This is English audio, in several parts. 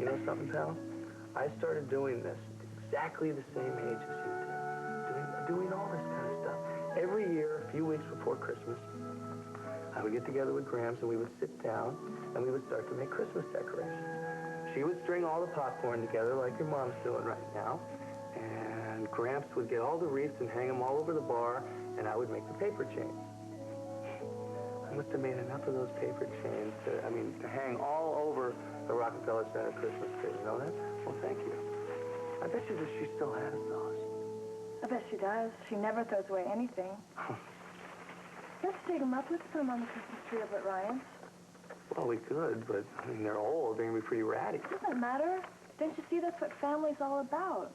You know something, pal? I started doing this exactly the same age as you did. Doing all this kind of stuff. Every year, a few weeks before Christmas, I would get together with Gramps and we would sit down and we would start to make Christmas decorations. She would string all the popcorn together like your mom's doing right now. And Gramps would get all the wreaths and hang them all over the bar, and I would make the paper chains. I must have made enough of those paper chains to hang all over the Rockefeller Center Christmas tree. You know that? Well, thank you. I bet you that she still has those. I bet she does. She never throws away anything. Let's dig them up. Let's put them on the Christmas tree over at Ryan's. Well, we could, but, I mean, they're old. They're going to be pretty ratty. Doesn't matter. Don't you see that's what family's all about?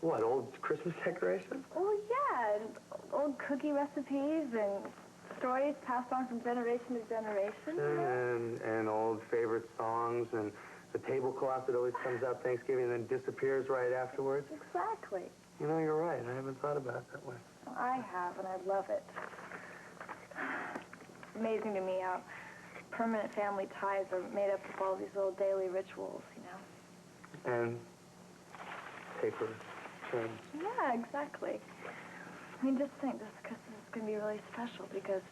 What, old Christmas decorations? Oh, yeah. Old cookie recipes and stories passed on from generation to generation. And old favorite songs and the tablecloth that always comes out Thanksgiving and then disappears right afterwards. Exactly. You know, you're right. I haven't thought about it that way. Well, I have, and I love it. It's amazing to me how permanent family ties are made up of all these little daily rituals, you know. And paper chains. Yeah, exactly. I mean, just think, this Christmas is going to be really special because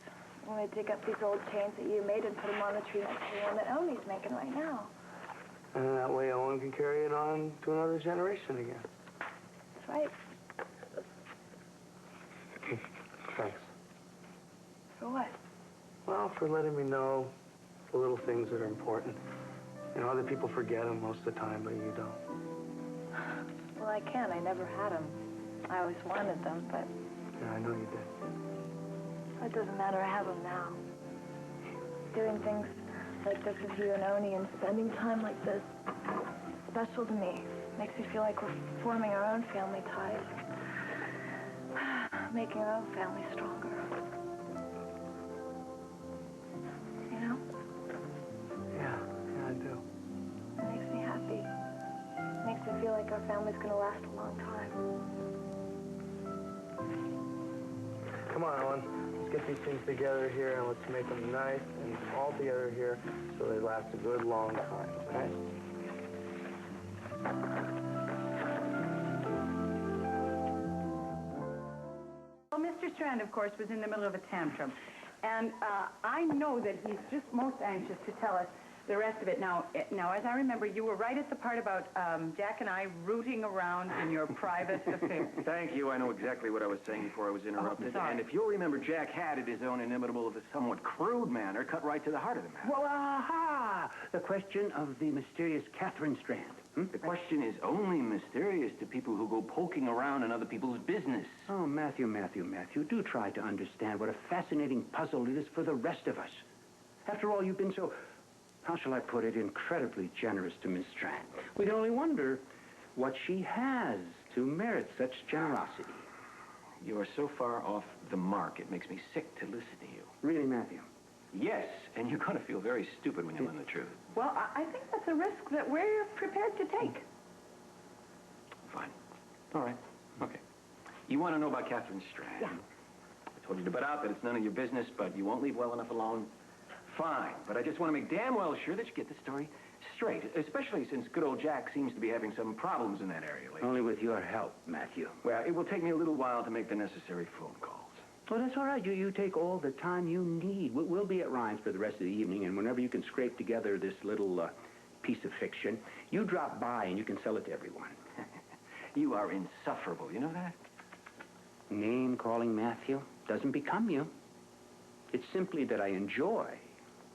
I'm going to dig up these old chains that you made and put them on the tree next to the one that Owen's making right now. And that way Owen can carry it on to another generation again. That's right. Thanks. For what? Well, for letting me know the little things that are important. You know, other people forget them most of the time, but you don't. Well, I can't. I never had them. I always wanted them, but... Yeah, I know you did. It doesn't matter. I have them now. Doing things like this with you and Oni and spending time like this, special to me. Makes me feel like we're forming our own family ties. Making our own family stronger. You know? Yeah, I do. It makes me happy. It makes me feel like our family's gonna last a long time. Come on, Owen. Let's get these things together here and let's make them nice and all together here so they last a good long time, okay? Well, Mr. Strand, of course, was in the middle of a tantrum. And I know that he's just most anxious to tell us the rest of it. Now, as I remember, you were right at the part about Jack and I rooting around in your private affairs. Thank you. I know exactly what I was saying before I was interrupted. Oh, and if you'll remember, Jack had, in his own inimitable, if a somewhat crude manner, cut right to the heart of the matter. Well, aha! The question of the mysterious Catherine Strand. The question is only mysterious to people who go poking around in other people's business. Oh, Matthew, do try to understand what a fascinating puzzle it is for the rest of us. After all, you've been so, how shall I put it, incredibly generous to Miss Strand. We can only wonder what she has to merit such generosity. You are so far off the mark, it makes me sick to listen to you. Really, Matthew? Yes, and you're going to feel very stupid when you learn the truth. Well, I think that's a risk that we're prepared to take. Fine. All right. Okay. You want to know about Catherine Strand? Yeah. I told you to butt out that it's none of your business, but you won't leave well enough alone. Fine. But I just want to make damn well sure that you get the story straight, especially since good old Jack seems to be having some problems in that area lately. Only with your help, Matthew. Well, it will take me a little while to make the necessary phone calls. Oh, that's all right. You take all the time you need. We'll be at Ryan's for the rest of the evening, and whenever you can scrape together this little piece of fiction, you drop by and you can sell it to everyone. You are insufferable, you know that? Name-calling, Matthew, doesn't become you. It's simply that I enjoy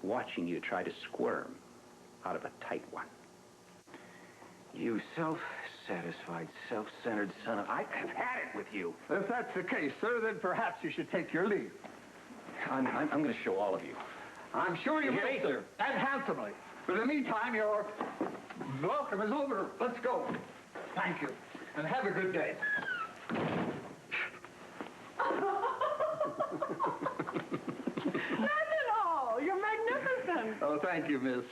watching you try to squirm out of a tight one. You self-satisfied, self-centered son of... I have had it with you. If that's the case, sir, then perhaps you should take your leave. I'm going to show all of you. I'm sure you will, sir, and handsomely. But in the meantime, your welcome is over. Let's go. Thank you, and have a good day. Not at all. You're magnificent. Oh, thank you, miss.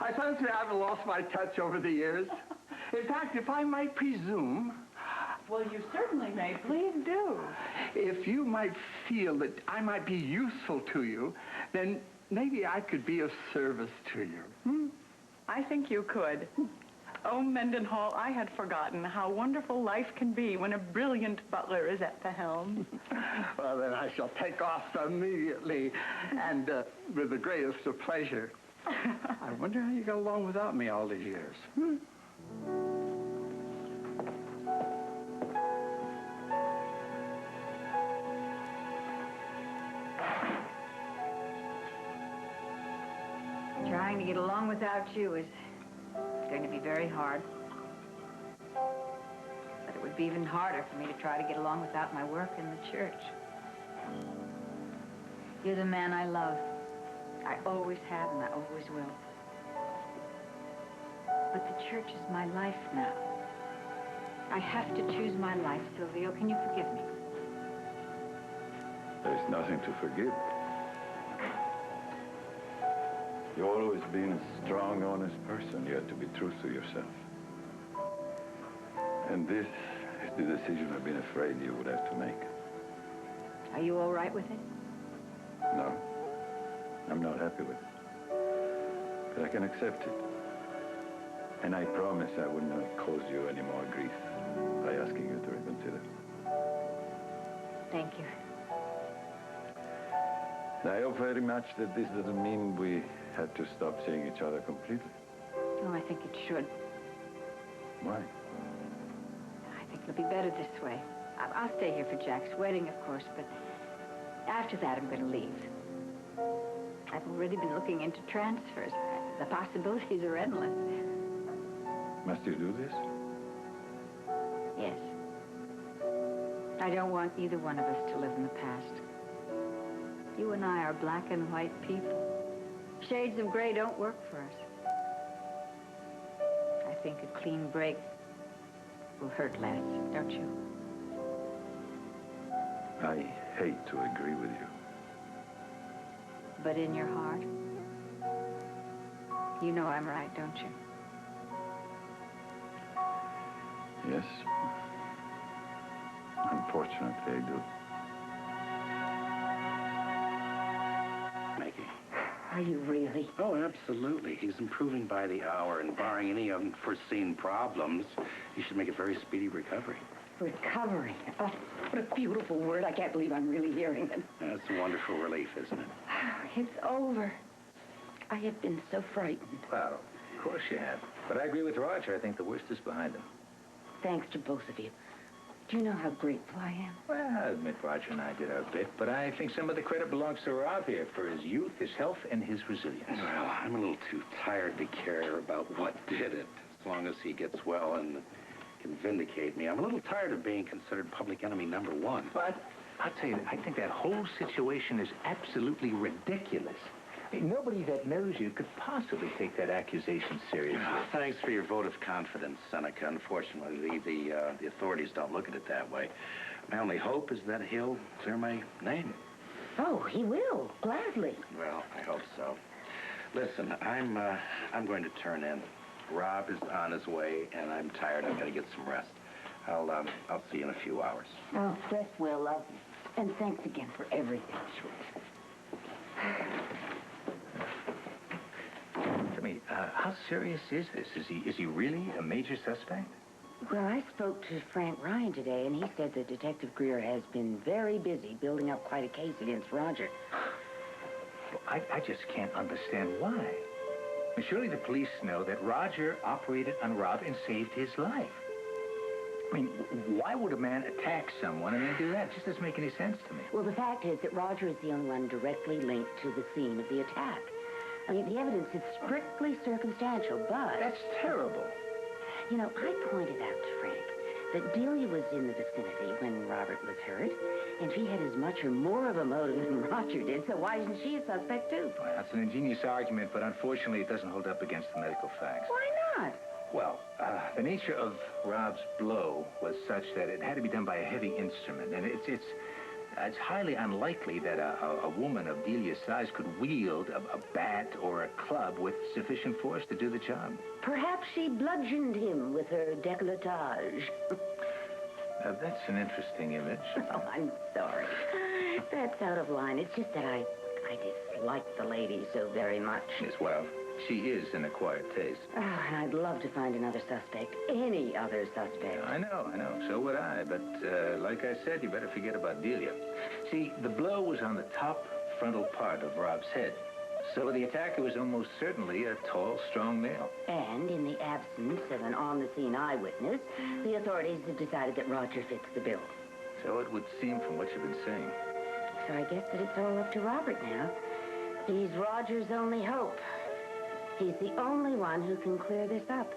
I fancy I haven't lost my touch over the years. In fact, if I might presume... Well, you certainly may. Please do. If you might feel that I might be useful to you, then maybe I could be of service to you. I think you could. Oh, Mendenhall, I had forgotten how wonderful life can be when a brilliant butler is at the helm. Well, then I shall take off immediately, and with the greatest of pleasure. I wonder how you got along without me all these years. Trying to get along without you is going to be very hard. But it would be even harder for me to try to get along without my work in the church. You're the man I love. I always have and I always will. But the church is my life now. I have to choose my life, Silvio. Can you forgive me? There's nothing to forgive. You've always been a strong, honest person. You have to be true to yourself. And this is the decision I've been afraid you would have to make. Are you all right with it? No, I'm not happy with it. But I can accept it. And I promise I would not cause you any more grief by asking you to reconsider. Thank you. I hope very much that this doesn't mean we had to stop seeing each other completely. Oh, I think it should. Why? I think it'll be better this way. I'll stay here for Jack's wedding, of course, but after that, I'm going to leave. I've already been looking into transfers. The possibilities are endless. Must you do this? Yes. I don't want either one of us to live in the past. You and I are black and white people. Shades of gray don't work for us. I think a clean break will hurt less, don't you? I hate to agree with you. But in your heart, you know I'm right, don't you? Yes. Unfortunately, I do. Maggie. Are you really? Oh, absolutely. He's improving by the hour, and barring any unforeseen problems, he should make a very speedy recovery. Recovering. Oh, what a beautiful word. I can't believe I'm really hearing it. That's a wonderful relief, isn't it? It's over. I have been so frightened. Well, of course you have. But I agree with Roger. I think the worst is behind him. Thanks to both of you. Do you know how grateful I am? Well, I admit Roger and I did our bit, but I think some of the credit belongs to Rob here for his youth, his health, and his resilience. Well, I'm a little too tired to care about what did it, as long as he gets well and can vindicate me. I'm a little tired of being considered public enemy number one. But I'll tell you, I think that whole situation is absolutely ridiculous. I mean, nobody that knows you could possibly take that accusation seriously. Thanks for your vote of confidence, Seneca. Unfortunately, the authorities don't look at it that way. My only hope is that he'll clear my name. Oh, he will. Gladly. Well, I hope so. Listen, I'm going to turn in. Rob is on his way, and I'm tired. I've got to get some rest. I'll see you in a few hours. Oh, rest well, love. And thanks again for everything. Tell me, how serious is this? Is he really a major suspect? Well, I spoke to Frank Ryan today, and he said that Detective Greer has been very busy building up quite a case against Roger. Well, I just can't understand why. I mean, surely the police know that Roger operated on Rob and saved his life. I mean, why would a man attack someone and then do that? It just doesn't make any sense to me. Well, the fact is that Roger is the only one directly linked to the scene of the attack. I mean, the evidence is strictly circumstantial, but... That's terrible. You know, I pointed out to Frank that Delia was in the vicinity when Robert was hurt, and she had as much or more of a motive than Roger did, so why isn't she a suspect, too? Well, that's an ingenious argument, but unfortunately it doesn't hold up against the medical facts. Why not? Well, the nature of Rob's blow was such that it had to be done by a heavy instrument, and it's highly unlikely that a woman of Delia's size could wield a bat or a club with sufficient force to do the job. Perhaps she bludgeoned him with her décolletage. That's an interesting image. Oh, I'm sorry. That's out of line. It's just that I dislike the lady so very much. Yes, well, She is an acquired taste. Oh, and I'd love to find another suspect. Any other suspect. I know. So would I. But like I said, you better forget about Delia. See, the blow was on the top frontal part of Rob's head. So the attacker was almost certainly a tall, strong male. And in the absence of an on-the-scene eyewitness, the authorities have decided that Roger fits the bill. So it would seem from what you've been saying. So I guess that it's all up to Robert now. He's Roger's only hope. He's the only one who can clear this up.